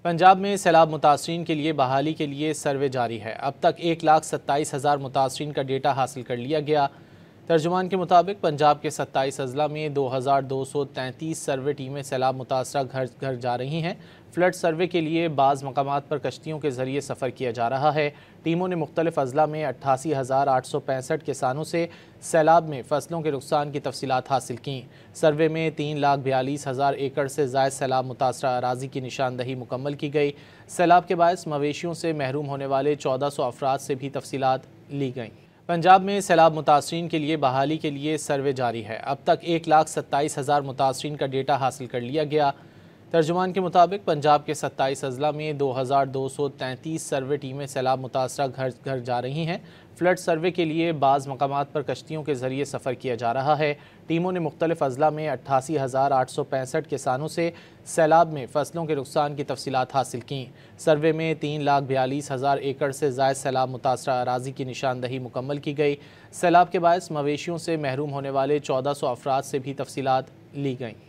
पंजाब में सैलाब मुतासरीन के लिए बहाली के लिए सर्वे जारी है। अब तक 1,27,000 मुतासरीन का डेटा हासिल कर लिया गया। तर्जुमान के मुताबिक पंजाब के 27 अजला में 2,233 सर्वे टीमें सैलाब मुतासरा घर घर जा रही हैं। फ्लड सर्वे के लिए बाज़ मकामात पर कश्तियों के ज़रिए सफ़र किया जा रहा है। टीमों ने मुख्तलिफ अजला में 88,865 किसानों से सैलाब में फसलों के नुकसान की तफसीलात हासिल की। सर्वे में 3,42,000 एकड़ से ज़ायद सैलाब मुतासरा अराज़ी की निशानदही मुकम्मल की गई। सैलाब के बायस मवेशियों से महरूम होने वाले 1400 अफराद से भी तफसीलात ली गईं। पंजाब में सैलाब मुतासरीन के लिए बहाली के लिए सर्वे जारी है। अब तक 1,27,000 मुतासरीन का डेटा हासिल कर लिया गया। तर्जुमान के मुताबिक पंजाब के 27 अजला में 2,233 सर्वे टीमें सैलाब मुतासरा घर घर जा रही हैं। फ्लड सर्वे के लिए बाज़ मकामात पर कश्तियों के ज़रिए सफ़र किया जा रहा है। टीमों ने मुख्तलिफ अजला में 88,865 किसानों से सैलाब में फसलों के नुकसान की तफसीलात हासिल की। सर्वे में 3,42,000 एकड़ से ज़ायद सैलाब मुतासरा अराज़ी की निशानदही मुकम्मल की गई। सैलाब के बायस मवेशियों से महरूम होने वाले 1400 अफराद से भी तफसीलात ली गईं।